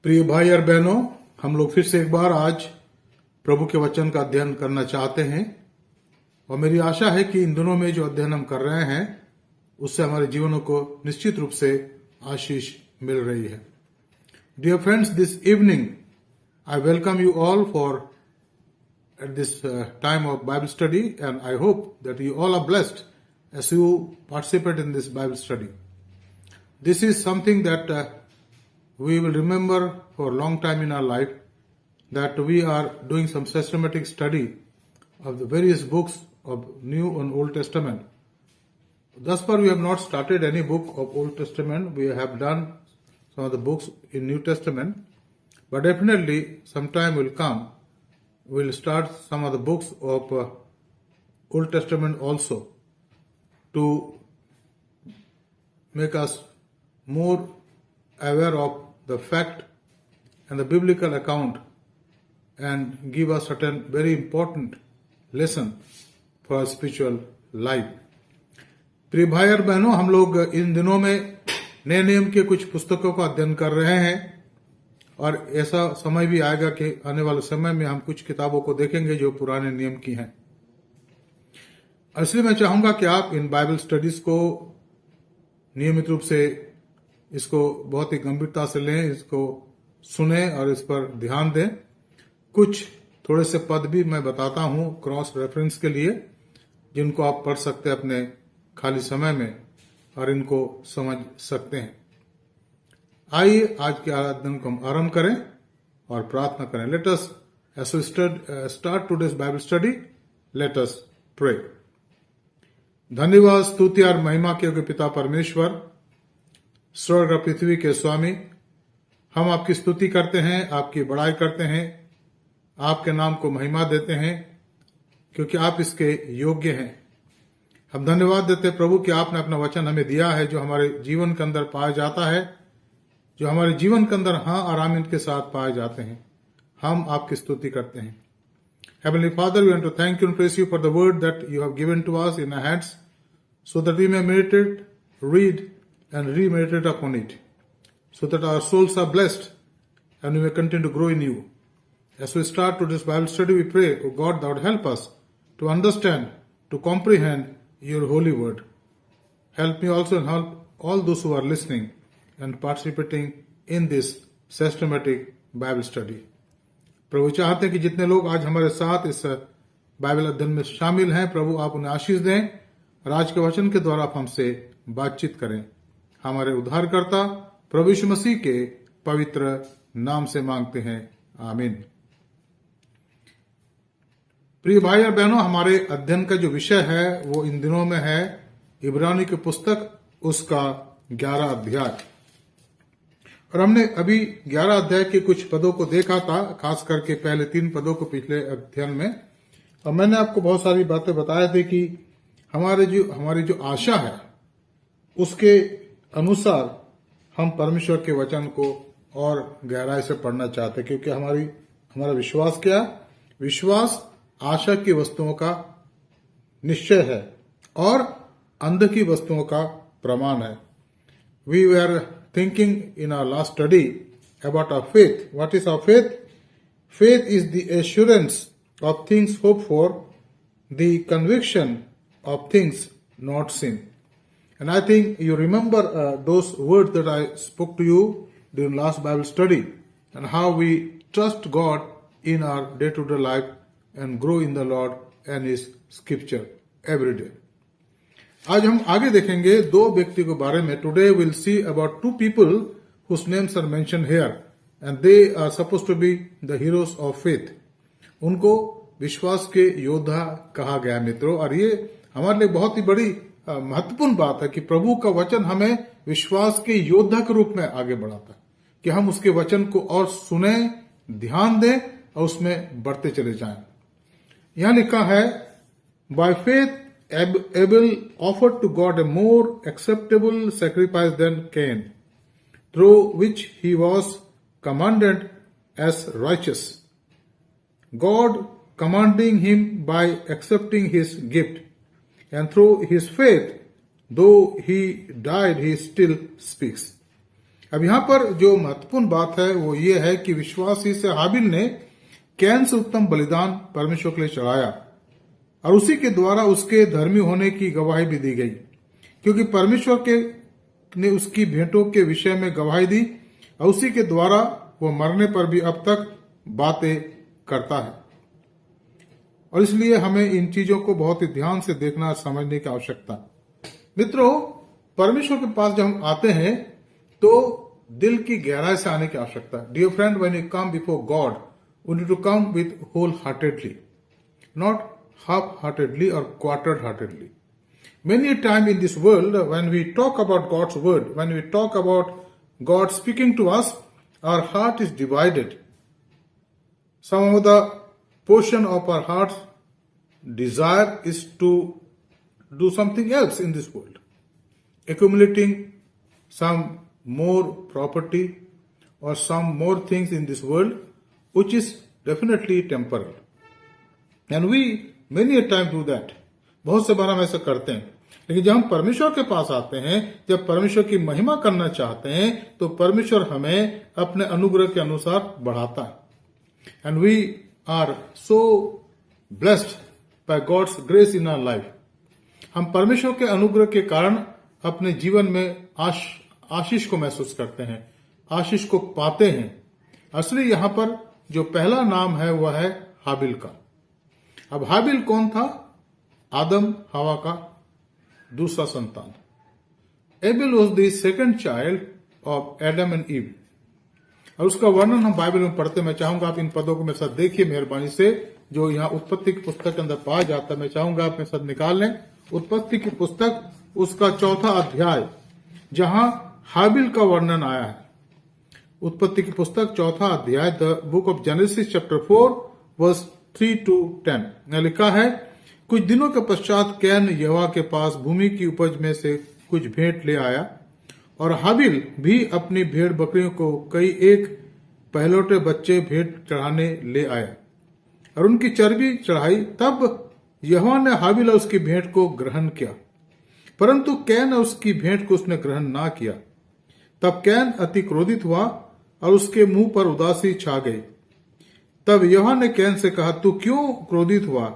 प्रिय भाई और बहनों, हम लोग फिर से एक बार आज प्रभु के वचन का अध्ययन करना चाहते हैं और मेरी आशा है कि इन दिनों में जो अध्ययन हम कर रहे हैं उससे हमारे जीवनों को निश्चित रूप से आशीष मिल रही है। Dear friends, this evening I welcome you all for at this time of Bible study, and I hope that you all are blessed as you participate in this Bible study. This is something that we will remember for a long time in our life, that we are doing some systematic study of the various books of New and Old Testament. Thus far we have not started any book of Old Testament. We have done some of the books in New Testament, but definitely some time will come we'll start some of the books of Old Testament also to make us more aware of the fact and the biblical account and give us certain very important lesson for our spiritual life. प्रिय भाई और बहनों, हम लोग इन दिनों में नए नियम के कुछ पुस्तकों का अध्ययन कर रहे हैं और ऐसा समय भी आएगा कि आने वाले समय में हम कुछ किताबों को देखेंगे जो पुराने नियम की हैं। इसलिए मैं चाहूंगा कि आप इन बाइबल स्टडीज को नियमित रूप से इसको बहुत ही गंभीरता से लें, इसको सुने और इस पर ध्यान दें। कुछ थोड़े से पद भी मैं बताता हूं क्रॉस रेफरेंस के लिए, जिनको आप पढ़ सकते हैं अपने खाली समय में और इनको समझ सकते हैं। आइए आज के आराधना को हम आरंभ करें और प्रार्थना करें। Let us as we start today's Bible study, let us pray. धन्यवाद, स्तुति और महिमा के योग्य पिता परमेश्वर, स्वर्ग और पृथ्वी के स्वामी, हम आपकी स्तुति करते हैं, आपकी बड़ाई करते हैं, आपके नाम को महिमा देते हैं क्योंकि आप इसके योग्य हैं। हम धन्यवाद देते हैं प्रभु कि आपने अपना वचन हमें दिया है जो हमारे जीवन के अंदर पाया जाता है, जो हमारे जीवन के अंदर हाँ और आमीन के साथ पाए जाते हैं। हम आपकी स्तुति करते हैं। Heavenly Father, we want to thank you and praise you for the word that you have given to us in our hands, so that we may meditate, read, and remeditate upon it, so that our souls are blessed and we may continue to grow in you. As we start today's Bible study, we pray, O God, that would help us to understand, to comprehend your holy word. Help me also and help all those who are listening and participating in this systematic Bible study. प्रभु चाहते हैं कि जितने लोग आज हमारे साथ इस Bible अध्ययन में शामिल हैं, प्रभु आप उन्हें आशीष दें और आज के वचन के द्वारा आप हमसे बातचीत करें। हमारे उद्धारकर्ता प्रभु यीशु मसीह के पवित्र नाम से मांगते हैं, आमीन। प्रिय भाई और बहनों, हमारे अध्ययन का जो विषय है वो इन दिनों में है इब्रानी की पुस्तक, उसका 11 अध्याय। और हमने अभी 11 अध्याय के कुछ पदों को देखा था, खास करके पहले 3 पदों को पिछले अध्ययन में। और मैंने आपको बहुत सारी बातें बताए थे कि हमारी जो आशा है उसके अनुसार हम परमेश्वर के वचन को और गहराई से पढ़ना चाहते हैं, क्योंकि हमारा विश्वास क्या? विश्वास आशा की वस्तुओं का निश्चय है और अंध की वस्तुओं का प्रमाण है। We were thinking in our last study about our faith. What is our faith? Faith is the assurance of things hoped for, the conviction of things not seen. And I think you remember those words that I spoke to you during last Bible study, and how we trust God in our day-to-day life and grow in the Lord and His scripture every day. आज हम आगे देखेंगे 2 व्यक्ति के बारे में। Today will see about 2 people whose names are mentioned here and they are supposed to be the heroes of faith. उनको विश्वास के योद्धा कहा गया मित्रों, और ये हमारे लिए बहुत ही बड़ी महत्वपूर्ण बात है कि प्रभु का वचन हमें विश्वास के योद्धा के रूप में आगे बढ़ाता है, कि हम उसके वचन को और सुने, ध्यान दें और उसमें बढ़ते चले जाएं। यहां लिखा है, by faith Abel offered to God a more acceptable sacrifice than Cain, through which he was commanded as righteous, God commanding him by accepting his gift, and through his faith, though he died, he still speaks. अब यहां पर जो महत्वपूर्ण बात है वो ये है कि विश्वासी से हाबिल ने कैन से उत्तम बलिदान परमेश्वर के लिए चढ़ाया और उसी के द्वारा उसके धर्मी होने की गवाही भी दी गई, क्योंकि परमेश्वर के ने उसकी भेंटों के विषय में गवाही दी और उसी के द्वारा वो मरने पर भी अब तक बातें करता है। और इसलिए हमें इन चीजों को बहुत ही ध्यान से देखना समझने की आवश्यकता है। मित्रों, परमेश्वर के पास जब हम आते हैं तो दिल की गहराई से आने की आवश्यकता है। Dear friend, when you come before God, we need to come with whole heartedly, not half heartedly or quartered heartedly. Many a time in this world, when we talk about God's word, when we talk about God speaking to us, our heart is divided. Some of the portion of our heart's desire is to do something else in this world, accumulating some more property or some more things in this world, which is definitely temporal. And we many a time do that. बहुत से बार हम ऐसा करते हैं। लेकिन जब हम परमेश्वर के पास आते हैं, जब परमेश्वर की महिमा करना चाहते हैं, तो परमेश्वर हमें अपने अनुग्रह के अनुसार बढ़ाता है। And we are so blessed by God's grace in our life. हम परमेश्वर के अनुग्रह के कारण अपने जीवन में आशीष को महसूस करते हैं, आशीष को पाते हैं। असली यहां पर जो पहला नाम है वह है हाबिल का। अब हाबिल कौन था? आदम हवा का दूसरा संतान। Abel was the second child of Adam and ewe. और उसका वर्णन हम बाइबल में पढ़ते। मैं चाहूंगा आप इन पदों को मेरे साथ देखिए मेहरबानी से, जो यहाँ उत्पत्ति की पुस्तक के अंदर पाया जाता है। मैं चाहूंगा आप मेरे साथ निकाल लें उत्पत्ति की पुस्तक, उसका 4वां अध्याय, जहां हाबिल का वर्णन आया है। उत्पत्ति की पुस्तक 4वां अध्याय, the book of Genesis chapter 4 verse 3 to 10 में लिखा है, कुछ दिनों के पश्चात कैन यहोवा के पास भूमि की उपज में से कुछ भेंट ले आया और हाबिल भी अपनी भेड़ बकरियों को कई एक पहलौठे बच्चे भेंट चढ़ाने ले आया और उनकी चर्बी चढ़ाई। तब यहोवा ने हाबिल और उसकी भेंट को ग्रहण किया, परंतु कैन और उसकी भेंट को उसने ग्रहण ना किया। तब कैन अति क्रोधित हुआ और उसके मुंह पर उदासी छा गई। तब यहोवा ने कैन से कहा, तू क्यों क्रोधित हुआ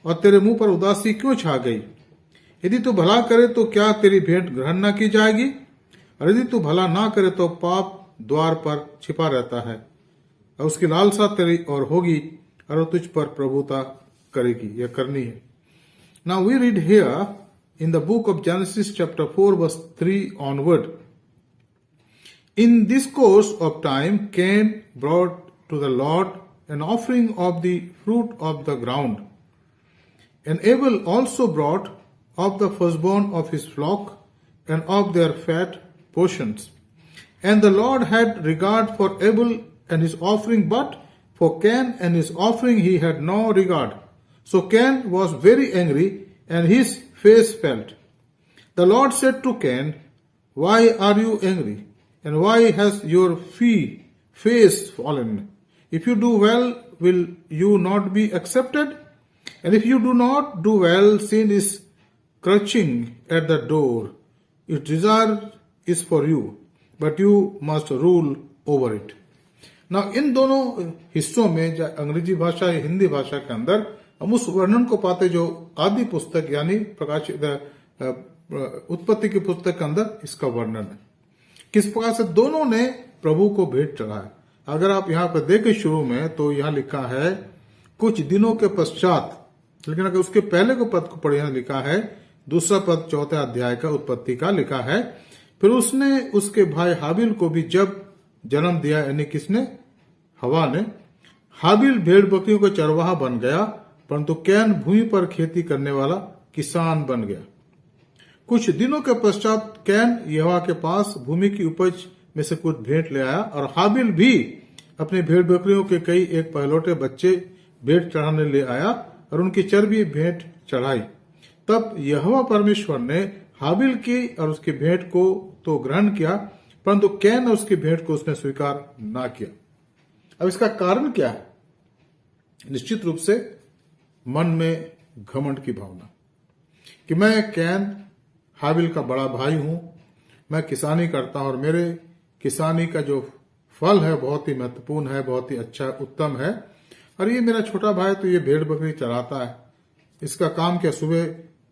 और तेरे मुंह पर उदासी क्यों छा गई? यदि तू भला करे तो क्या तेरी भेंट ग्रहण न की जाएगी? और यदि तू भला ना करे तो पाप द्वार पर छिपा रहता है और उसकी लालसा तेरी और होगी और वो तुझ पर प्रभुता करेगी या करनी है। Now we read here in the book of Genesis chapter 4 verse 3 onward. In this course of time, Cain brought to the Lord an offering of the fruit of the ground. And Abel also brought of the firstborn of his flock and of their fat portions. And the Lord had regard for Abel and his offering, but for Cain and his offering he had no regard. So Cain was very angry, and his face fell. The Lord said to Cain, why are you angry? And why has your face fallen? If you do well, will you not be accepted? And if you do not do well, sin is crouching at the door. Its desire is for you, but you must rule over it. Now, इन दोनों हिस्सों में, अंग्रेजी भाषा या हिंदी भाषा के अंदर, हम उस वर्णन को पाते जो आदि पुस्तक यानी उत्पत्ति की पुस्तक के अंदर इसका वर्णन है। किस प्रकार से दोनों ने प्रभु को भेंट चढ़ाया। अगर आप यहाँ पर देखें शुरू में, तो यहाँ लिखा है कुछ दिनों के पश्चात, लेकिन अगर उसके पहले को पद को पढ़े लिखा है, दूसरा पद 4वें अध्याय का उत्पत्ति का लिखा है, फिर उसने उसके भाई हाबिल को भी जब जन्म दिया, यानी किसने? हवा ने। हाबिल भेड़ बकरियों का चरवाहा बन गया, परंतु कैन भूमि पर खेती करने वाला किसान बन गया। कुछ दिनों के पश्चात कैन यहोवा के पास भूमि की उपज में से कुछ भेंट ले आया और हाबिल भी अपने भेड़ बकरियों के कई एक पहलौठे बच्चे भेंट चढ़ाने ले आया और उनकी चर्बी भेंट चढ़ाई। तब यहोवा परमेश्वर ने हाबिल की और उसकी भेंट को तो ग्रहण किया, परंतु कैन और उसकी भेंट को उसने स्वीकार ना किया। अब इसका कारण क्या है? निश्चित रूप से मन में घमंड की भावना कि मैं कैन हाबिल का बड़ा भाई हूं, मैं किसानी करता हूं और मेरे किसानी का जो फल है बहुत ही महत्वपूर्ण है, बहुत ही अच्छा उत्तम है। और ये मेरा छोटा भाई तो ये भेड़ बकरी चराता है। इसका काम क्या, सुबह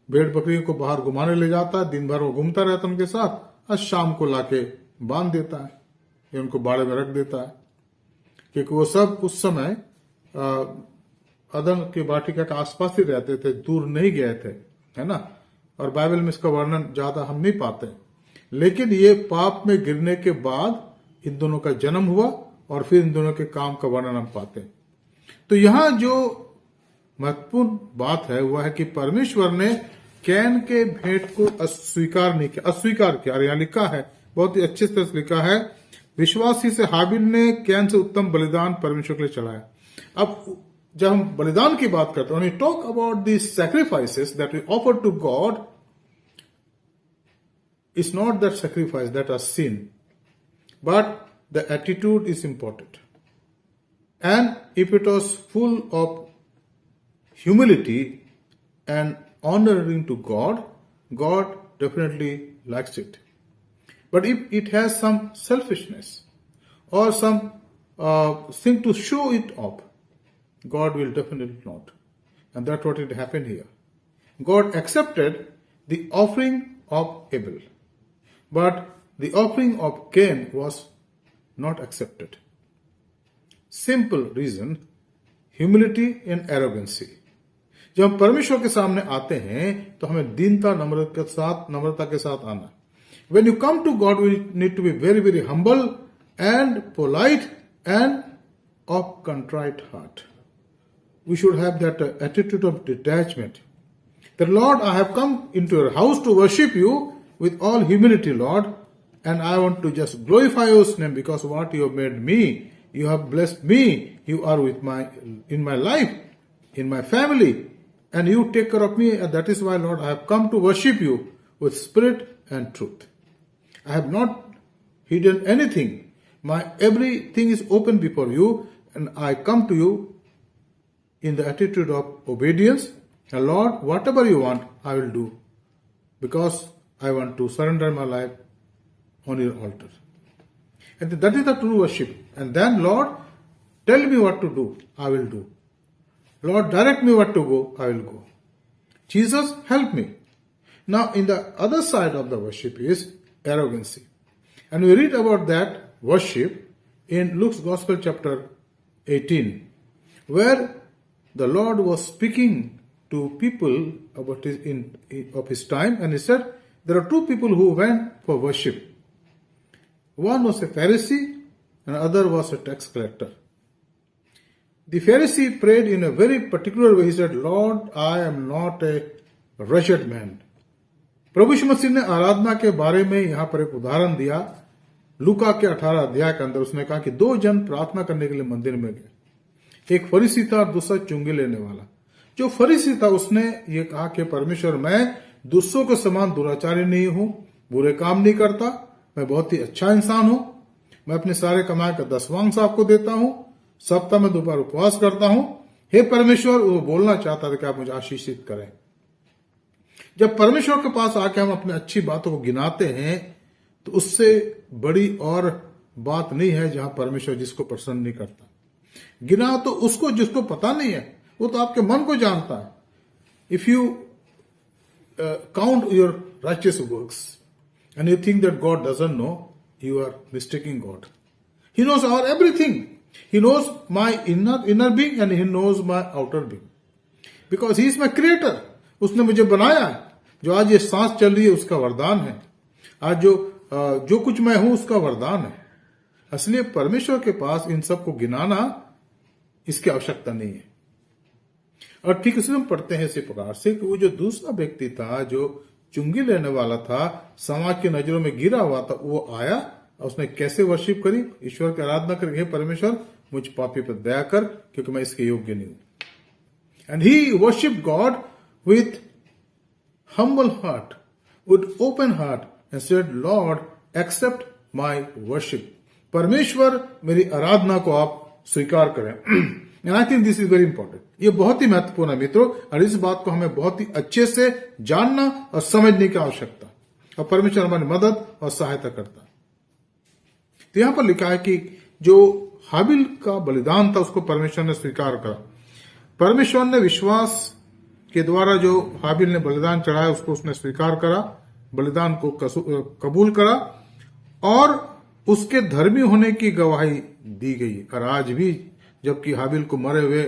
भेड़ बकरियों को बाहर घुमाने ले जाता है, दिन भर वो घूमता रहता है उनके साथ और शाम को लाके बांध देता है या उनको बाड़े में रख देता है, क्योंकि वो सब उस समय अदन के वाटिका के आसपास ही रहते थे, दूर नहीं गए थे, है ना। और बाइबल में इसका वर्णन ज्यादा हम नहीं पाते, लेकिन ये पाप में गिरने के बाद इन दोनों का जन्म हुआ और फिर इन दोनों के काम का वर्णन हम पाते हैं। तो यहां जो महत्वपूर्ण बात है वह है कि परमेश्वर ने कैन के भेंट को अस्वीकार नहीं किया, अस्वीकार किया। यहां लिखा है, बहुत ही अच्छे से लिखा है, विश्वासी से हाबिल ने कैन से उत्तम बलिदान परमेश्वर के लिए चढ़ाया। अब जब हम बलिदान की बात करते हैं, when we talk about these sacrifices that we offer to God, it's not that sacrifice that are sin, but the attitude is important. And if it was full of humility and honoring to God, God definitely likes it. But if it has some selfishness or some thing to show it off, God will definitely not. And that's what it happened here. God accepted the offering of Abel, but the offering of Cain was not accepted. Simple reason, humility and arrogancy. जब हम परमेश्वर के सामने आते हैं तो हमें दीनता नम्रता के साथ आना। When you come to God, we need to be very, very humble and polite and of contrite heart. We should have that attitude of detachment. That Lord, I have come into your house to worship you with all humility, Lord, and I want to just glorify your name because what you have made me, you have blessed me, you are in my life, in my family, and you take care of me, and that is why, Lord, I have come to worship you with spirit and truth. I have not hidden anything. Everything is open before you, and I come to you in the attitude of obedience. And Lord, whatever you want, I will do, because I want to surrender my life on your altar. And that is the true worship. And then, Lord, tell me what to do, I will do. Lord, direct me what to go, I will go. Jesus, help me. Now, in the other side of the worship is arrogancy. And we read about that worship in Luke's Gospel chapter 18, where the Lord was speaking to people about of his time, and he said, there are two people who went for worship. One was a Pharisee and the other was a tax collector. The Pharisee prayed in a very particular way. He said, Lord, I am not a wretched man. प्रभु यीशु मसीह ने आराधना के बारे में यहां पर एक उदाहरण दिया। लूका के 18 अध्याय के अंदर उसने कहा कि दो जन प्रार्थना करने के लिए मंदिर में गए, एक फरीसी था और दूसरा चुंगी लेने वाला। जो फरीसी था उसने ये कहा कि परमेश्वर, मैं दूसरों के समान दुराचारी नहीं हूं, बुरे काम नहीं करता, मैं बहुत ही अच्छा इंसान हूं, मैं अपने सारे कमाए का 10वांश आपको देता हूं, सप्ताह में 2 बार उपवास करता हूं। हे परमेश्वर, वो बोलना चाहता था कि आप मुझे आशीषित करें। जब परमेश्वर के पास आके हम अपने अच्छी बातों को गिनाते हैं तो उससे बड़ी और बात नहीं है जहां परमेश्वर जिसको पसंद नहीं करता। गिना तो उसको जिसको पता नहीं है, वो तो आपके मन को जानता है। If you count your righteous works and you think that God doesn't know, you are mistaking God. He knows our everything. He knows my inner being and he knows my outer being, because he is my creator. उसने मुझे बनाया है। जो आज ये सांस चल रही है उसका वरदान है। आज जो कुछ मैं हूं उसका वरदान है। इसलिए परमेश्वर के पास इन सब को गिनाना इसकी आवश्यकता नहीं है। और ठीक इसलिए हम पढ़ते हैं इसी प्रकार से कि वो जो दूसरा व्यक्ति था जो चुंगी लेने वाला था, समाज की नजरों में गिरा हुआ था, वो आया और उसने कैसे वर्शिप करी, ईश्वर की आराधना करी, हे परमेश्वर मुझ पापी पर दया कर क्योंकि मैं इसके योग्य नहीं हूं। And he worship God with humble heart, with open heart, and said, Lord, accept my worship. परमेश्वर मेरी आराधना को आप स्वीकार करें। And I think this is very important. ये बहुत ही महत्वपूर्ण है मित्रों, और इस बात को हमें बहुत ही अच्छे से जानना और समझने की आवश्यकता, और परमेश्वर हमारी मदद और सहायता करता है। तो यहां पर लिखा है कि जो हाबिल का बलिदान था उसको परमेश्वर ने स्वीकार करा। परमेश्वर ने विश्वास के द्वारा जो हाबिल ने बलिदान चढ़ाया उसको उसने स्वीकार करा, बलिदान को कबूल करा और उसके धर्मी होने की गवाही दी गई। और आज भी जबकि हाबिल को मरे हुए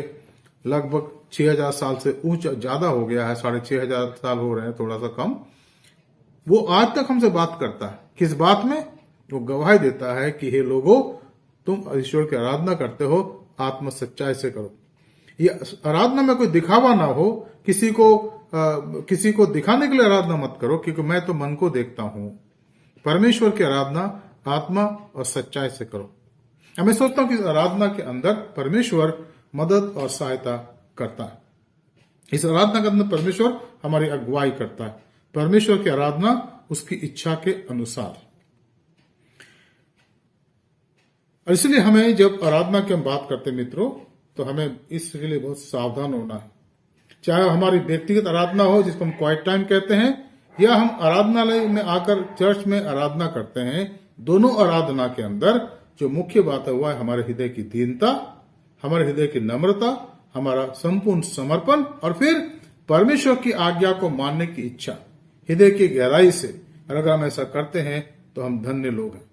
लगभग 6000 साल से ऊंचा ज्यादा हो गया है, 6500 साल हो रहे हैं, थोड़ा सा कम, वो आज तक हमसे बात करता है। किस बात में? वो गवाही देता है कि हे लोगों, तुम ईश्वर की आराधना करते हो, आत्म सच्चाई से करो। ये आराधना में कोई दिखावा ना हो, किसी को दिखाने के लिए आराधना मत करो, क्योंकि मैं तो मन को देखता हूं। परमेश्वर की आराधना आत्मा और सच्चाई से करो। मैं सोचता हूं कि आराधना के अंदर परमेश्वर मदद और सहायता करता है। इस आराधना के अंदर परमेश्वर हमारी अगुवाई करता है। परमेश्वर की आराधना उसकी इच्छा के अनुसार। और इसलिए हमें जब आराधना की हम बात करते हैं मित्रों, तो हमें इसके लिए बहुत सावधान होना है। चाहे हमारी व्यक्तिगत आराधना हो, जिसको हम क्वाइट टाइम कहते हैं, या हम आराधनालय में आकर चर्च में आराधना करते हैं, दोनों आराधना के अंदर जो मुख्य बात है वह है हमारे हृदय की दीनता, हमारे हृदय की नम्रता, हमारा संपूर्ण समर्पण और फिर परमेश्वर की आज्ञा को मानने की इच्छा हृदय की गहराई से। और अगर हम ऐसा करते हैं तो हम धन्य लोग हैं।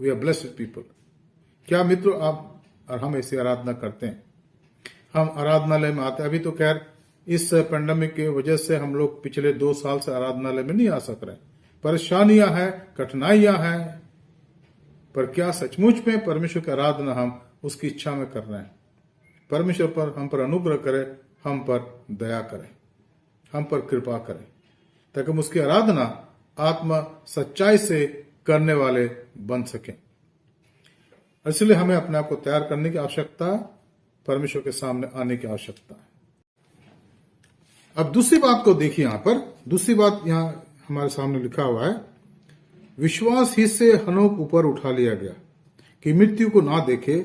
We are blessed people. क्या मित्रों, आप और हम ऐसी आराधना करते हैं? हम आराधनालय में आते हैं। अभी तो खैर इस पेंडेमिक की वजह से हम लोग पिछले 2 साल से आराधनालय में नहीं आ सक रहे, परेशानियां हैं, कठिनाइयां हैं, पर क्या सचमुच में परमेश्वर की आराधना हम उसकी इच्छा में कर रहे हैं? परमेश्वर पर हम पर अनुग्रह करे, हम पर दया करे, हम पर कृपा करे, ताकि हम उसकी आराधना आत्मा सच्चाई से करने वाले बन सकें। इसलिए हमें अपने आप को तैयार करने की आवश्यकता है, परमेश्वर के सामने आने की आवश्यकता है। अब दूसरी बात को देखिए, यहां पर दूसरी बात यहां हमारे सामने लिखा हुआ है, विश्वास ही से हनोक ऊपर उठा लिया गया कि मृत्यु को ना देखे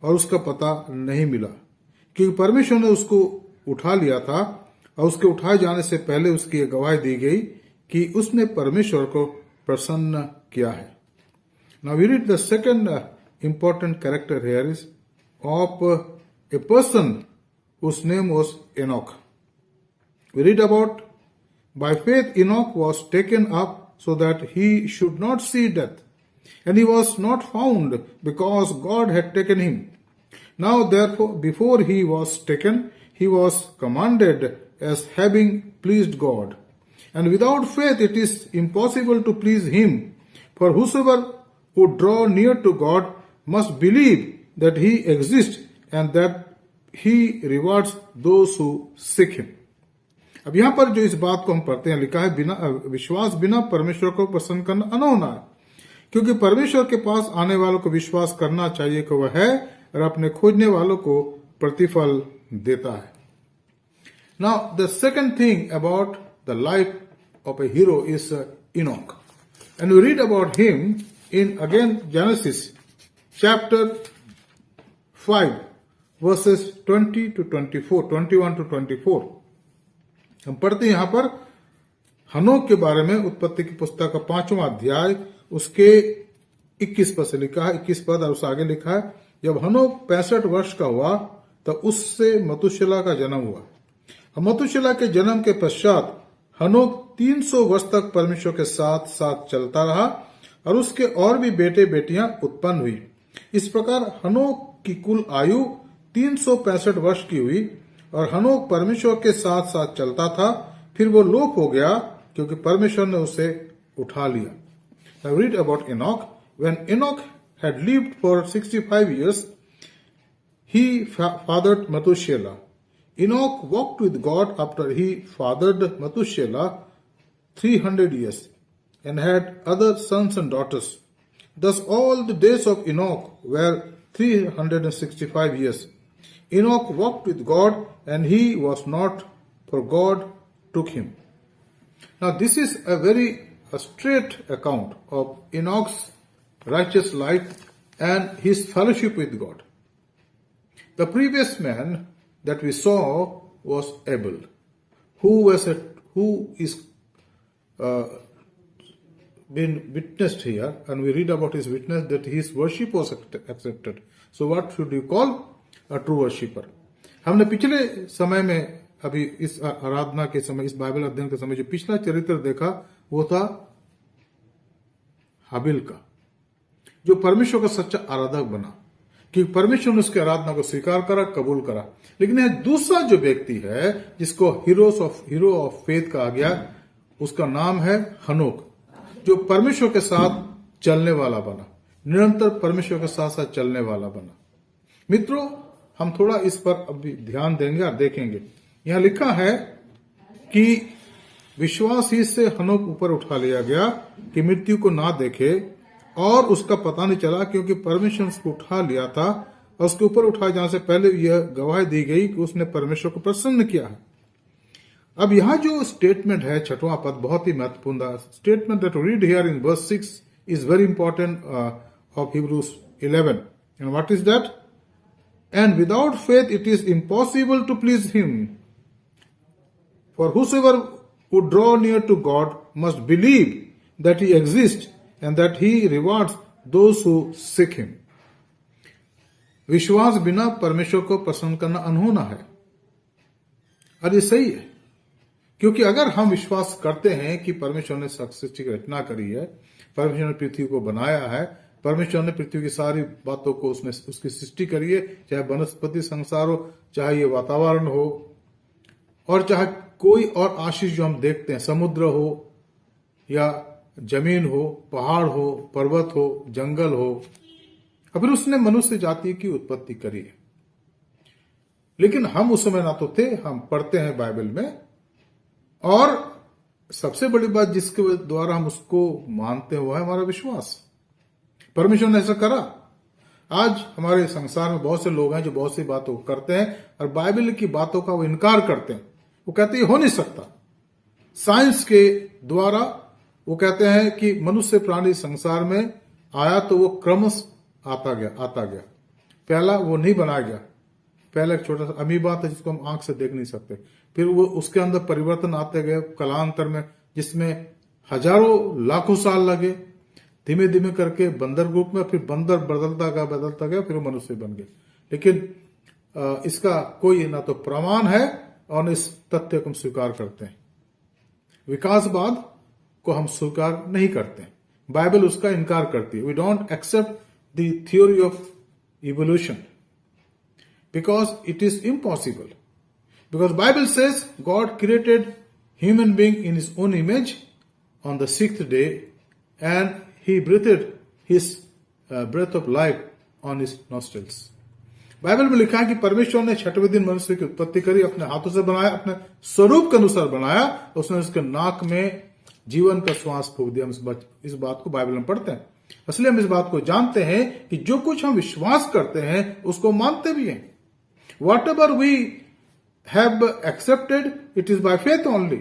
और उसका पता नहीं मिला, क्योंकि परमेश्वर ने उसको उठा लिया था और उसके उठाए जाने से पहले उसकी गवाही दी गई कि उसने परमेश्वर को प्रसन्न किया है। Now we read the second important character here is of a person whose name was Enoch. We read about, by faith Enoch was taken up so that he should not see death, and he was not found because God had taken him. Now therefore before he was taken, he was commanded as having pleased God. And without faith it is impossible to please him, for whosoever would draw near to God must believe that he exists and that he rewards those who seek him. अब यहां पर जो इस बात को हम पढ़ते हैं, लिखा है बिना विश्वास बिना परमेश्वर को प्रसन्न करना अनहोना है, क्योंकि परमेश्वर के पास आने वालों को विश्वास करना चाहिए कि वह है और अपने खोजने वालों को प्रतिफल देता है। Now the second thing about the life of A hero is Enoch, and we read about him in again Genesis chapter 5 verses 20 to 24, 21 to 24। हम पढ़ते हैं यहां पर हनोक के बारे में। उत्पत्ति की पुस्तक का 5वां अध्याय उसके 21 पद से लिखा है, 21 पद और उससे आगे लिखा है, जब हनोक 65 वर्ष का हुआ तब उससे मतुशेला का जन्म हुआ। मतुशेला के जन्म के पश्चात हनोक 300 वर्ष तक परमेश्वर के साथ साथ चलता रहा और उसके और भी बेटे बेटियां उत्पन्न हुई। इस प्रकार हनोक की कुल आयु 365 वर्ष की हुई और हनोक परमेश्वर के साथ साथ चलता था। फिर वो लोप हो गया क्योंकि परमेश्वर ने उसे उठा लिया। Now read about Enoch. When Enoch had lived for 65 years, he fathered Methuselah. Enoch walked with God after he fathered Methuselah 300 years and had other sons and daughters. Thus all the days of Enoch were 365 years. Enoch walked with God and he was not, for God took him. Now this is a very straight account of Enoch's righteous life and his fellowship with God. The previous man that we saw was Abel, who is been witnessed here, and we read about his witness that his worship was accepted. So what should you call a true worshipper? हमने पिछले समय में अभी इस आराधना के समय, इस Bible अध्ययन के समय जो पिछला चरित्र देखा वो था हाबिल का, जो परमेश्वर का सच्चा आराधक बना, कि परमेश्वर ने उसकी आराधना को स्वीकार करा, कबूल करा। लेकिन यह दूसरा जो व्यक्ति है जिसको हीरो ऑफ फेथ कहा गया, उसका नाम है हनोक, जो परमेश्वर के साथ चलने वाला बना, निरंतर परमेश्वर के साथ साथ चलने वाला बना। मित्रों, हम थोड़ा इस पर अभी ध्यान देंगे और देखेंगे। यहां लिखा है कि विश्वास ही से हनोक ऊपर उठा लिया गया कि मृत्यु को ना देखे, और उसका पता नहीं चला क्योंकि परमेश्वर उसको उठा लिया था, और उसके ऊपर उठाए जाने से पहले यह गवाही दी गई कि उसने परमेश्वर को प्रसन्न किया है। अब यहां जो स्टेटमेंट है, 6वां पद, बहुत ही महत्वपूर्ण statement that read here in verse 6 is very important of Hebrews 11, and what is that? And without faith it is impossible to please him, for whosoever would draw near to God must believe that he exists and that he rewards those who seek him. विश्वास बिना परमेश्वर को प्रसन्न करना अनहोना है, और ये सही है, क्योंकि अगर हम विश्वास करते हैं कि परमेश्वर ने सृष्टि की रचना करी है, परमेश्वर ने पृथ्वी को बनाया है, परमेश्वर ने पृथ्वी की सारी बातों को उसने उसकी सृष्टि करी है, चाहे वनस्पति संसार हो, चाहे ये वातावरण हो, और चाहे कोई और आशीष जो हम देखते हैं, समुद्र हो या जमीन हो, पहाड़ हो, पर्वत हो, जंगल हो, और फिर उसने मनुष्य जाति की उत्पत्ति करी है। लेकिन हम उस समय ना तो थे, हम पढ़ते हैं बाइबल में, और सबसे बड़ी बात जिसके द्वारा हम उसको मानते हुए है हमारा विश्वास। परमेश्वर ने ऐसा करा। आज हमारे संसार में बहुत से लोग हैं जो बहुत सी बातों को करते हैं और बाइबल की बातों का वो इनकार करते हैं। वो कहते हैं हो नहीं सकता। साइंस के द्वारा वो कहते हैं कि मनुष्य प्राणी संसार में आया तो वो क्रमश आता गया। पहला वो नहीं बनाया गया, पहला एक छोटा सा अमीबा था जिसको हम आंख से देख नहीं सकते, फिर वो उसके अंदर परिवर्तन आते गए कालांतर में, जिसमें हजारों लाखों साल लगे, धीमे धीमे करके बंदर ग्रुप में, फिर बंदर बदलता गया, फिर वो मनुष्य बन गए। लेकिन इसका कोई ना तो प्रमाण है और इस तथ्य को हम स्वीकार करते हैं। विकासवाद को हम स्वीकार नहीं करते हैं, बाइबल उसका इनकार करती है। We don't accept the theory of evolution because it is impossible, because Bible says God created human being in his own image on the 6th day and he breathed his breath of life on his nostrils. Bible में लिखा है कि परमेश्वर ने 6वें दिन मनुष्य की उत्पत्ति करी, अपने हाथों से बनाया, अपने स्वरूप के अनुसार बनाया, उसने उसके नाक में जीवन का श्वास फूंक दिया। हम इस बात को बाइबल में पढ़ते हैं, इसलिए हम इस बात को जानते हैं कि जो कुछ हम विश्वास करते हैं उसको मानते भी हैं। Whatever we have accepted, it is by faith only.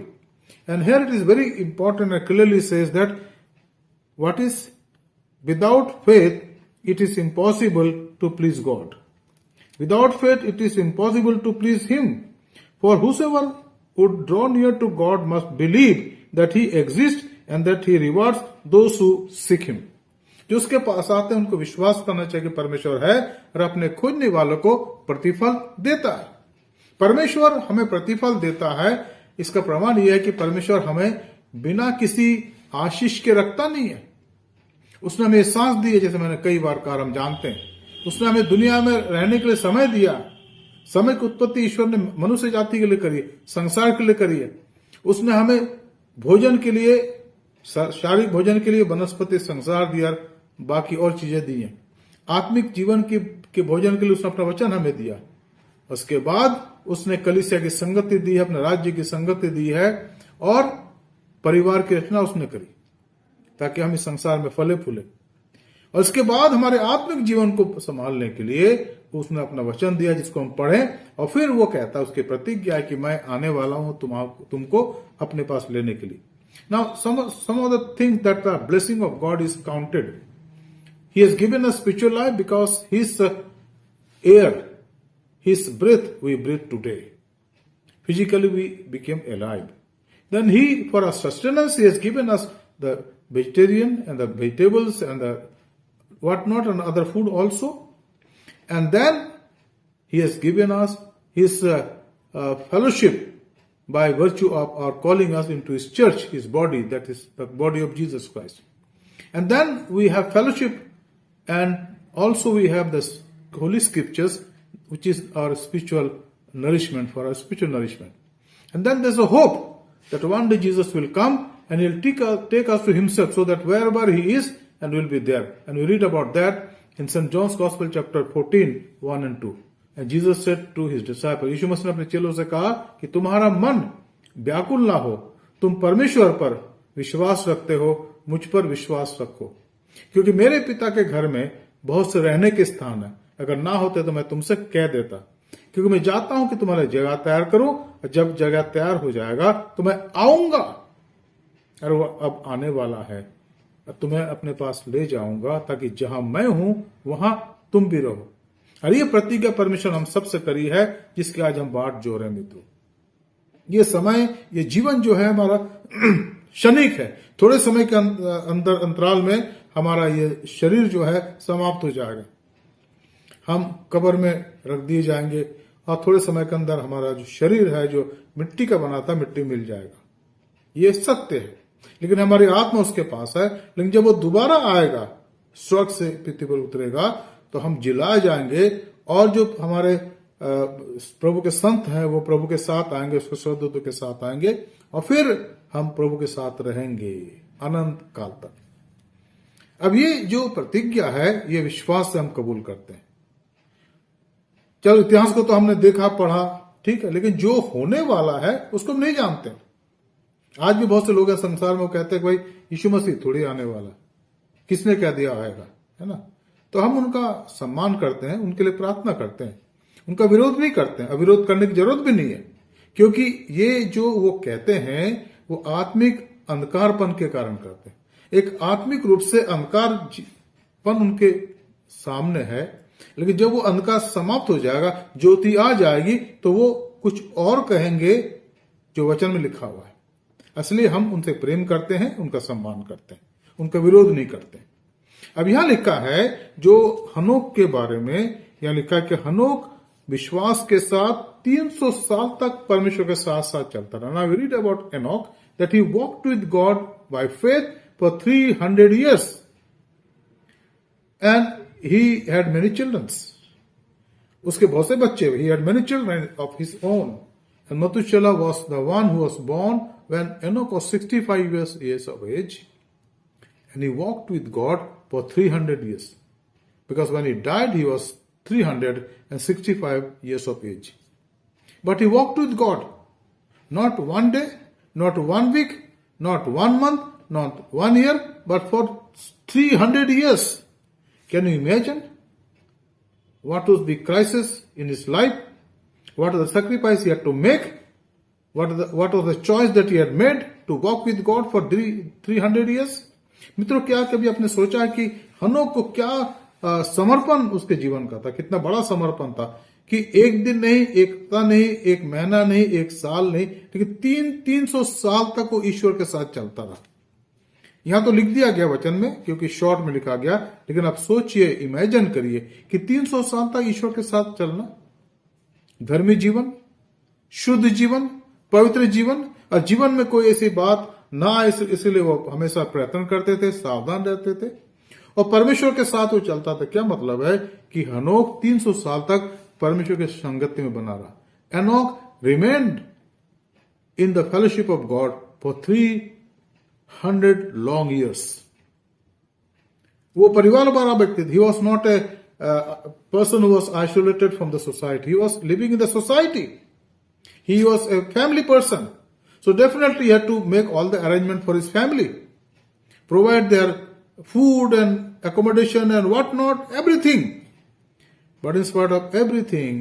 And here it is very important and clearly says that what is without faith, it is impossible to please God. Without faith, it is impossible to please Him. For whosoever would draw near to God must believe that He exists and that He rewards those who seek Him. जो उसके पास आते हैं उनको विश्वास करना चाहिए कि परमेश्वर है और अपने खोजने वालों को प्रतिफल देता है। परमेश्वर हमें प्रतिफल देता है, इसका प्रमाण यह है कि परमेश्वर हमें बिना किसी आशीष के रखता नहीं है। उसने हमें सांस दी है, जैसे मैंने कई बार कहा, हम जानते हैं। उसने हमें दुनिया में रहने के लिए समय दिया। समय की उत्पत्ति ईश्वर ने मनुष्य जाति के लिए करी है, संसार के लिए करी है। उसने हमें भोजन के लिए, शारीरिक भोजन के लिए वनस्पति संसार दिया, बाकी और चीजें दी हैं। आत्मिक जीवन के भोजन के लिए उसने अपना वचन हमें दिया। उसके बाद उसने कलीसिया की संगति दी है, अपने राज्य की संगति दी है, और परिवार की रचना उसने करी ताकि हम इस संसार में फले फूले। और उसके बाद हमारे आत्मिक जीवन को संभालने के लिए उसने अपना वचन दिया जिसको हम पढ़ें, और फिर वो कहता है, उसकी प्रतिज्ञा है कि मैं आने वाला हूं तुमको अपने पास लेने के लिए। Now some of the things that the blessing of God is counted. He has given us spiritual life because His air, His breath we breathe today. Physically we became alive. Then He, for our sustenance, He has given us the vegetarian and the vegetables and the whatnot and other food also. And then he has given us his fellowship by virtue of our calling us into his church, his body, that is the body of Jesus Christ. And then we have fellowship, and also we have the Holy Scriptures, which is our spiritual nourishment, for our spiritual nourishment. And then there's a hope that one day Jesus will come and he'll take us to himself, so that wherever he is, and we'll be there. And we read about that in St. John's Gospel chapter 14, 1 and 2. And Jesus said to his disciples, यीशु मसीह ने अपने चेलों से कहा कि तुम्हारा मन व्याकुल ना हो, तुम परमेश्वर पर विश्वास रखते हो, मुझ पर विश्वास रखो, क्योंकि मेरे पिता के घर में बहुत से रहने के स्थान है, अगर ना होते तो मैं तुमसे कह देता, क्योंकि मैं जाता हूं कि तुम्हारे जगह तैयार करूं, और जब जगह तैयार हो जाएगा तो मैं आऊंगा, और वो अब आने वाला है, तुम्हें अपने पास ले जाऊंगा, ताकि जहां मैं हूं वहां तुम भी रहो। और ये प्रतिज्ञा परमेश्वर हम सबसे करी है, जिसकी आज हम बाट जोड़ रहे मित्रों। ये समय, ये जीवन जो है हमारा क्षणिक है, थोड़े समय के अंदर अंतराल में हमारा ये शरीर जो है समाप्त हो जाएगा, हम कब्र में रख दिए जाएंगे, और थोड़े समय के अंदर हमारा जो शरीर है जो मिट्टी का बना था, मिट्टी मिल जाएगा। ये सत्य है, लेकिन हमारी आत्मा उसके पास है। लेकिन जब वो दोबारा आएगा, स्वर्ग से पृथ्वी पर उतरेगा, तो हम जिलाए जाएंगे, और जो हमारे प्रभु के संत हैं वो प्रभु के साथ आएंगे, उसके स्वर्गदूतों के साथ आएंगे, और फिर हम प्रभु के साथ रहेंगे अनंत काल तक। अब ये जो प्रतिज्ञा है, ये विश्वास से हम कबूल करते हैं। चलो, इतिहास को तो हमने देखा, पढ़ा, ठीक है, लेकिन जो होने वाला है उसको हम नहीं जानते। आज भी बहुत से लोग हैं संसार में, वो कहते हैं भाई यीशु मसीह थोड़ी आने वाला, किसने कह दिया आएगा, है ना। तो हम उनका सम्मान करते हैं, उनके लिए प्रार्थना करते हैं, उनका विरोध नहीं करते हैं, अविरोध करने की जरूरत भी नहीं है, क्योंकि ये जो वो कहते हैं वो आत्मिक अंधकारपन के कारण करते हैं। एक आत्मिक रूप से अंधकारपन उनके सामने है, लेकिन जब वो अंधकार समाप्त हो जाएगा, ज्योति आ जाएगी, तो वो कुछ और कहेंगे जो वचन में लिखा हुआ है। इसलिए हम उनसे प्रेम करते हैं, उनका सम्मान करते हैं, उनका विरोध नहीं करते। अब यहां लिखा है जो हनोक के बारे में, यहां लिखा है कि हनोक विश्वास के साथ 300 साल तक परमेश्वर के साथ साथ चलता रहा। We read about Enoch that he walked with God by faith for 300 years and he had many childrens. उसके बहुत से बच्चे, he had many children of his own, and Methuselah was the one who was born when Enoch was 65 years of age, and he walked with God for 300 years, because when he died he was 365 years of age. But he walked with God, not one day, not 1 week, not 1 month, not 1 year, but for 300 years. Can you imagine what was the crisis in his life? What was the sacrifice he had to make? What was the choice that he had made to walk with God for 300 years? मित्रों, क्या कभी आपने सोचा है कि हनोक को क्या समर्पण उसके जीवन का था, कितना बड़ा समर्पण था, कि एक दिन नहीं, एक हफ्ता नहीं, एक महीना नहीं, एक साल नहीं, लेकिन 300 साल तक वो ईश्वर के साथ चलता रहा। यहां तो लिख दिया गया वचन में, क्योंकि शॉर्ट में लिखा गया, लेकिन आप सोचिए, इमेजिन करिए कि 300 साल तक ईश्वर के साथ चलना, धर्मी जीवन, शुद्ध जीवन, पवित्र जीवन, और जीवन में कोई ऐसी बात ना, इसलिए वो हमेशा प्रयत्न करते थे, सावधान रहते थे, और परमेश्वर के साथ वो चलता था। क्या मतलब है कि हनोक 300 साल तक परमेश्वर के संगति में बना रहा। Enoch remained in the fellowship of God for 300 long years. वो परिवार वाला व्यक्ति, he was not a person who was isolated from the society, he was living in the society, he was a family person. So definitely he had to make all the arrangement for his family, provide their food and accommodation and whatnot, everything. But in spite of everything,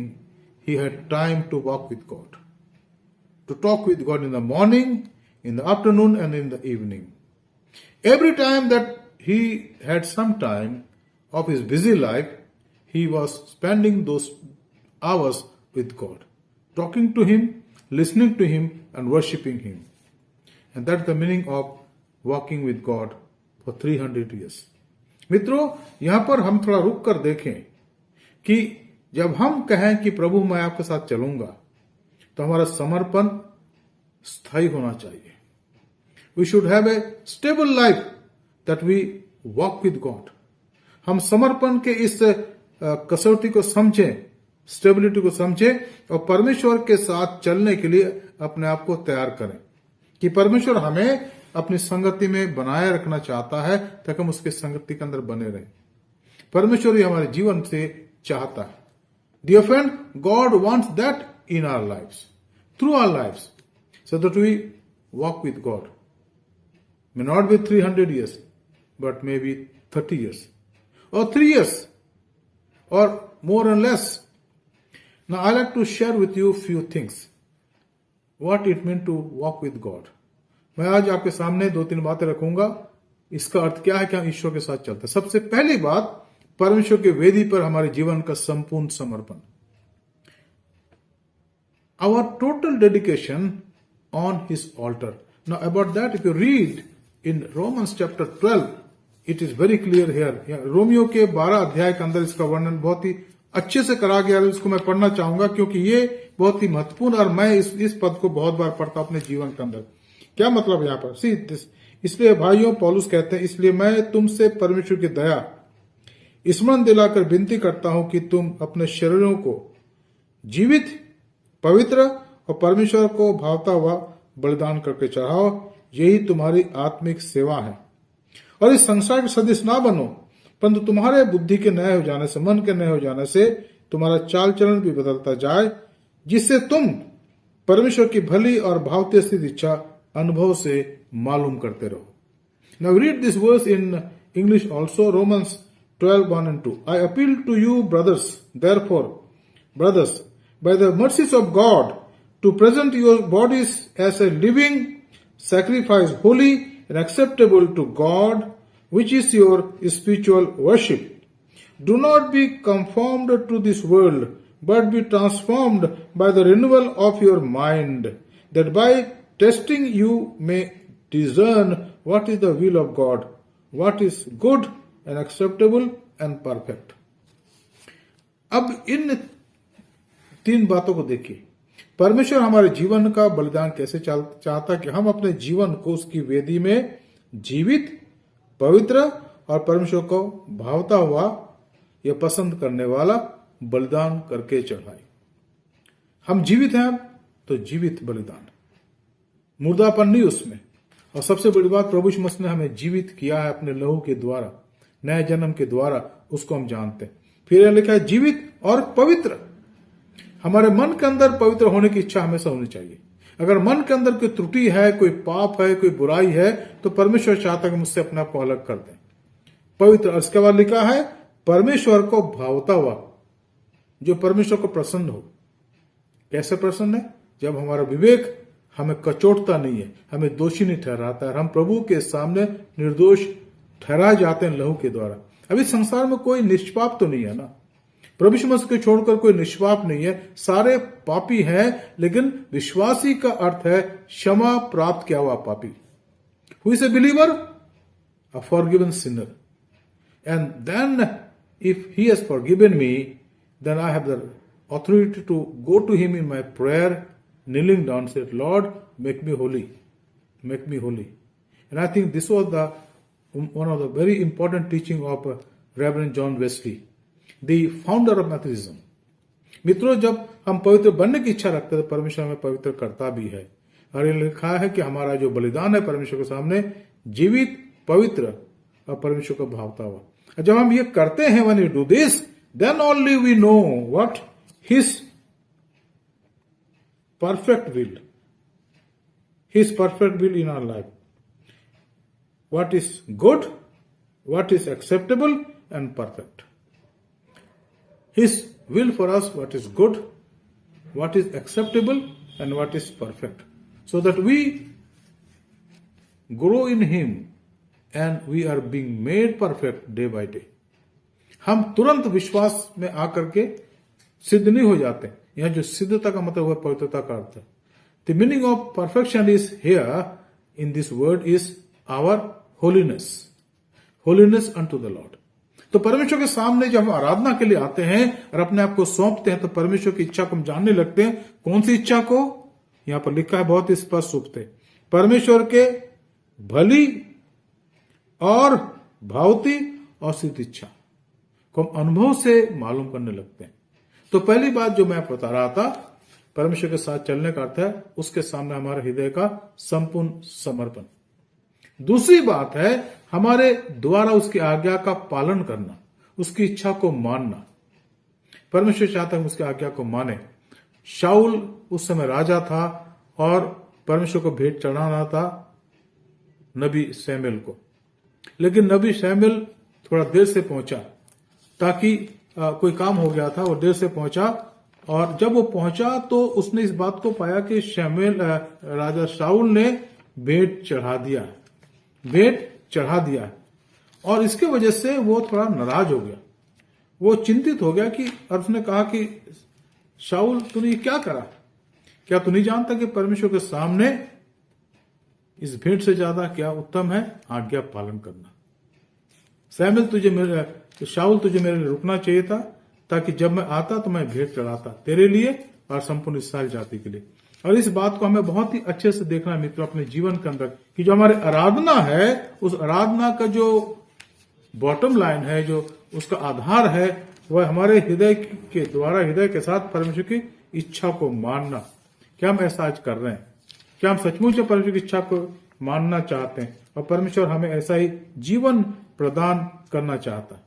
he had time to walk with God, to talk with God in the morning, in the afternoon, and in the evening. Every time that he had some time of his busy life, he was spending those hours with God, talking to him, listening to him, and worshipping him. And that's the meaning of walking with God for 300 years. मित्रों, यहां पर हम थोड़ा रुक कर देखें कि जब हम कहें कि प्रभु मैं आपके साथ चलूंगा, तो हमारा समर्पण स्थायी होना चाहिए. We should have a stable life that we walk with God. हम समर्पण के इस कसौटी को समझें, स्टेबिलिटी को समझें और परमेश्वर के साथ चलने के लिए अपने आप को तैयार करें कि परमेश्वर हमें अपनी संगति में बनाए रखना चाहता है ताकि हम उसके संगति के अंदर बने रहें. परमेश्वर ही हमारे जीवन से चाहता है. Dear friend, God wants that in our lives, through our lives, so that we walk with God. May not be 300 years, but maybe 30 years or 3 years or more or less. Now I like to share with you few things. What it means to walk with God. मैं आज आपके सामने 2-3 बातें रखूंगा. इसका अर्थ क्या है कि हम ईश्वर के साथ चलते हैं. सबसे पहली बात, परमेश्वर के वेदी पर हमारे जीवन का संपूर्ण समर्पण. Our total dedication on His altar. Now about that, if you read in Romans chapter 12, it is very clear here. Romeo के 12 अध्याय के अंदर इसका वर्णन बहुत ही अच्छे से करा गया है. इसको मैं पढ़ना चाहूंगा क्योंकि ये बहुत ही महत्वपूर्ण, और मैं इस पद को बहुत बार पढ़ता हूं अपने जीवन के अंदर. क्या मतलब यहाँ पर? See this. इसलिए भाइयों, पौलुस कहते हैं, इसलिए मैं तुमसे परमेश्वर की दया स्मरण दिलाकर विनती करता हूं कि तुम अपने शरीरों को जीवित, पवित्र और परमेश्वर को भावता हुआ बलिदान करके चढ़ाओ. यही तुम्हारी आत्मिक सेवा है. और इस संसार के सदृश ना बनो, परंतु तुम्हारे बुद्धि के नए हो जाने से, मन के नए हो जाने से तुम्हारा चाल चलन भी बदलता जाए, जिससे तुम परमेश्वर की भली और भावती स्थित इच्छा अनुभव से मालूम करते रहो. Now read this verse in English also. Romans 12:1-2. I appeal to you, brothers, therefore, brothers, by the mercies of God, to present your bodies as a living sacrifice, holy and acceptable to God, which is your spiritual worship. Do not be conformed to this world, but be transformed by the renewal of your mind, that by testing you may discern what is the will of God, what is good and acceptable and perfect. अब इन 3 बातों को देखिए. परमेश्वर हमारे जीवन का बलिदान कैसे चाहता कि हम अपने जीवन को उसकी वेदी में जीवित, पवित्र और परमेश्वर को भावता हुआ या पसंद करने वाला बलिदान करके चढ़ाए. हम जीवित हैं तो जीवित बलिदान, मुर्दापन नहीं उसमें. और सबसे बड़ी बात, प्रभु यीशु मसीह ने हमें जीवित किया है अपने लहू के द्वारा, नए जन्म के द्वारा, उसको हम जानते हैं. फिर यह लिखा है जीवित और पवित्र. हमारे मन के अंदर पवित्र होने की इच्छा हमेशा होनी चाहिए. अगर मन के अंदर कोई त्रुटि है, कोई पाप है, कोई बुराई है, तो परमेश्वर चाहता है कि मुझसे अपने आप को अलग कर दें. पवित्र. और इसके बाद लिखा है परमेश्वर को भावता हुआ, जो परमेश्वर को प्रसन्न हो. कैसे प्रसन्न है? जब हमारा विवेक हमें कचोटता नहीं है, हमें दोषी नहीं ठहराता है, हम प्रभु के सामने निर्दोष ठहराए जाते हैं लहू के द्वारा. अभी संसार में कोई निष्पाप तो नहीं है ना. प्रभु यीशु मसीह को छोड़कर कोई निष्पाप नहीं है. सारे पापी हैं, लेकिन विश्वासी का अर्थ है क्षमा प्राप्त किया हुआ पापी. Who is a believer? A forgiven sinner. And then if he has forgiven me, then I have the authority to go to him in my prayer, kneeling down, said, Lord, make me holy. Make me holy. And I think this was one of the very important teaching of Reverend John Wesley, the founder of Methodism. मित्रों, जब हम पवित्र बनने की इच्छा रखते हैं तो परमेश्वर हमें पवित्र करता भी है. और ये लिखा है कि हमारा जो बलिदान है परमेश्वर के सामने जीवित, पवित्र और परमेश्वर को भावता हुआ. जब हम ये करते हैं, when we do this, then only we know what His perfect will, His perfect will in our life. What is good, what is acceptable and perfect. His will for us, what is good, what is acceptable and what is perfect. So that we grow in Him and we are being made perfect day by day. हम तुरंत विश्वास में आकर के सिद्ध नहीं हो जाते. यहाँ जो सिद्धता का मतलब है पवित्रता का अर्थ है. The meaning of perfection is here in this word is our holiness. Holiness unto the Lord. तो परमेश्वर के सामने जब हम आराधना के लिए आते हैं और अपने आप को सौंपते हैं तो परमेश्वर की इच्छा को हम जानने लगते हैं। कौन सी इच्छा को? यहां पर लिखा है बहुत ही स्पष्ट रूप से, परमेश्वर के भली और भावती और सिद्ध इच्छा को हम अनुभव से मालूम करने लगते हैं। तो पहली बात जो मैं बता रहा था, परमेश्वर के साथ चलने का अर्थ है उसके सामने हमारे हृदय का संपूर्ण समर्पण। दूसरी बात है हमारे द्वारा उसकी आज्ञा का पालन करना, उसकी इच्छा को मानना। परमेश्वर चाहता है उसकी आज्ञा को माने। शाऊल उस समय राजा था और परमेश्वर को भेंट चढ़ाना था नबी शमूएल को, लेकिन नबी शमूएल थोड़ा देर से पहुंचा, ताकि कोई काम हो गया था, वो देर से पहुंचा। और जब वो पहुंचा तो उसने इस बात को पाया कि राजा शाऊल ने भेंट चढ़ा दिया और इसके वजह से वो थोड़ा नाराज हो गया, वो चिंतित हो गया कि, और उसने कहा कि शाऊल तूने क्या करा? क्या तू नहीं जानता कि परमेश्वर के सामने इस भेंट से ज्यादा क्या उत्तम है? आज्ञा पालन करना। शाऊल तुझे मेरे लिए रुकना चाहिए था, ताकि जब मैं आता तो मैं भेंट चढ़ाता तेरे लिए और संपूर्ण इस्राएल जाति के लिए। और इस बात को हमें बहुत ही अच्छे से देखना है मित्रों अपने जीवन के अंदर, कि जो हमारी आराधना है, उस आराधना का जो बॉटम लाइन है, जो उसका आधार है, वह हमारे हृदय के द्वारा, हृदय के साथ परमेश्वर की इच्छा को मानना। क्या हम ऐसा आज कर रहे हैं? क्या हम सचमुच परमेश्वर की इच्छा को मानना चाहते हैं? और परमेश्वर हमें ऐसा ही जीवन प्रदान करना चाहता है,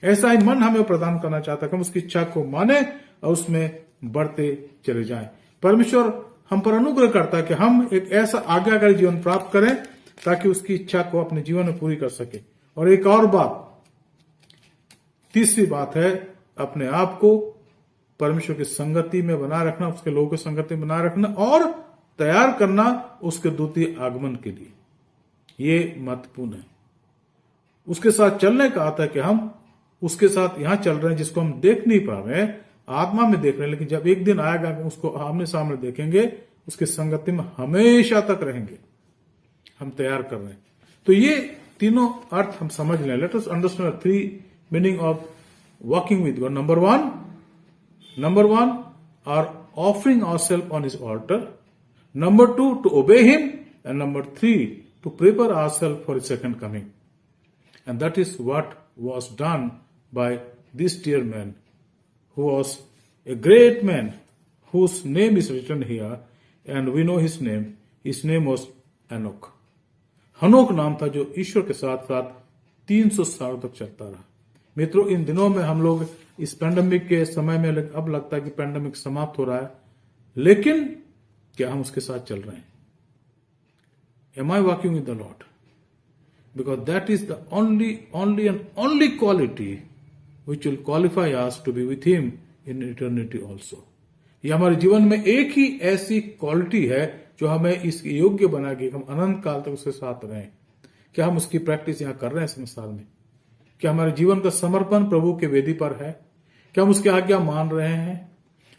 ऐसा ही मन हमें प्रदान करना चाहता है कि हम उसकी इच्छा को माने और उसमें बढ़ते चले जाएं। परमेश्वर हम पर अनुग्रह करता है कि हम एक ऐसा आज्ञाकारी जीवन प्राप्त करें ताकि उसकी इच्छा को अपने जीवन में पूरी कर सके। और एक और बात, तीसरी बात है अपने आप को परमेश्वर की संगति में बनाए रखना, उसके लोगों की संगति में बनाए रखना और तैयार करना उसके द्वितीय आगमन के लिए। ये महत्वपूर्ण है। उसके साथ चलने का आता है कि हम उसके साथ यहां चल रहे हैं जिसको हम देख नहीं पा रहे हैं, आत्मा में देख रहे हैं, लेकिन जब एक दिन आएगा उसको आमने सामने देखेंगे, उसकी संगति में हमेशा तक रहेंगे। हम तैयार कर रहे हैं। तो ये तीनों अर्थ हम समझ लें। Let us understand 3 meaning of walking with God. Number one are offering ourselves on his altar, number 2 to obey him, and number 3 to prepare ourselves for his second coming. And that is what was done by this dear man, who was a great man, whose name is written here, and we know his name. His name was Enoch. हनोक नाम था, जो ईश्वर के साथ साथ 300 साल तक चलता रहा। मित्रों, इन दिनों में हम लोग इस पैंडेमिक के समय में अब लगता है कि पैंडेमिक समाप्त हो रहा है, लेकिन क्या हम उसके साथ चल रहे हैं? Am I walking with the Lord? Because that is the only quality which will qualify us to be with him in eternity also. ये हमारे जीवन में एक ही ऐसी क्वालिटी है जो हमें इस योग्य बनाएगी कि हम अनंत काल तक उसके साथ रहें। क्या हम उसकी प्रैक्टिस यहाँ कर रहे हैं संसार में? क्या हमारे जीवन का समर्पण प्रभु के वेदी पर है? क्या हम उसकी आज्ञा मान रहे हैं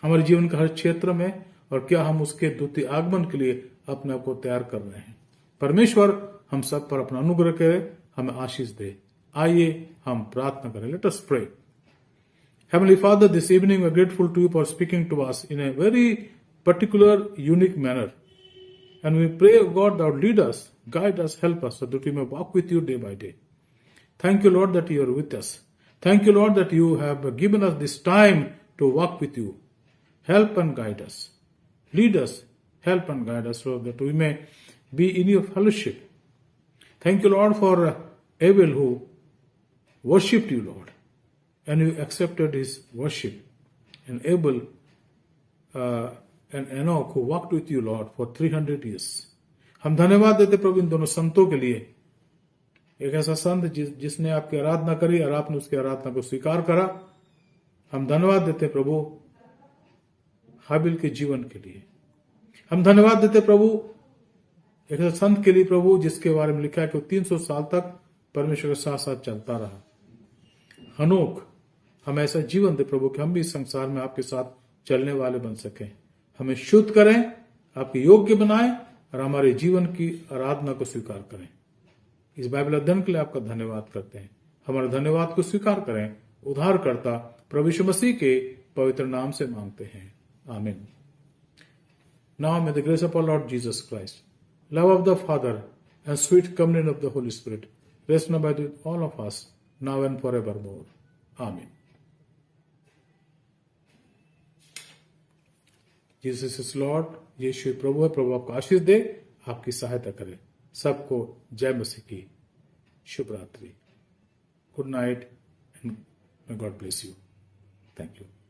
हमारे जीवन के हर क्षेत्र में? और क्या हम उसके द्वितीय आगमन के लिए अपने आप को तैयार कर रहे हैं? परमेश्वर हम सब पर अपना अनुग्रह करे, हमें आशीष दे। आइए हम प्रार्थना करें। Let us pray. Heavenly Father, this evening we are grateful to you for speaking to us in a very particular, unique manner. And we pray, God, thou lead us, guide us, help us, so that we may walk with you day by day. Thank you, Lord, that you are with us. Thank you, Lord, that you have given us this time to walk with you. Help and guide us. Lead us, help and guide us, so that we may be in your fellowship. Thank you, Lord, for Abel who worshipped you, Lord, and you accepted his worship. And Abel and Enoch who walked with you, Lord, for 300 years. हम धन्यवाद देते प्रभु इन दोनों संतों के लिए। एक ऐसा संत जिसने आपकी आराधना करी और आपने उसकी आराधना को स्वीकार करा। हम धन्यवाद देते प्रभु हाबिल के जीवन के लिए। हम धन्यवाद देते प्रभु एक ऐसा संत के लिए प्रभु जिसके बारे में लिखा है कि वो 300 साल तक परमेश्वर के साथ साथ चलता रहा। हनोक, हम ऐसा जीवन दे प्रभु कि हम भी इस संसार में आपके साथ चलने वाले बन सकें। हमें शुद्ध करें, आपके योग्य बनाएं और हमारे जीवन की आराधना को स्वीकार करें। इस बाइबल अध्ययन के लिए आपका धन्यवाद करते हैं। हमारे धन्यवाद को स्वीकार करें। उद्धारकर्ता प्रभु यीशु मसीह के पवित्र नाम से मांगते हैं, आमीन। Now may the grace of our Lord Jesus Christ, love of the Father, and sweet communion of the Holy Spirit rest and abide with all of us, now and forevermore. Amen. Jesus is Lord, यीशु प्रभु है। प्रभु आपको आशीष दे, आपकी सहायता करे। सबको जय मसीह की शुभ रात्रि। Good night and may God bless you. Thank you.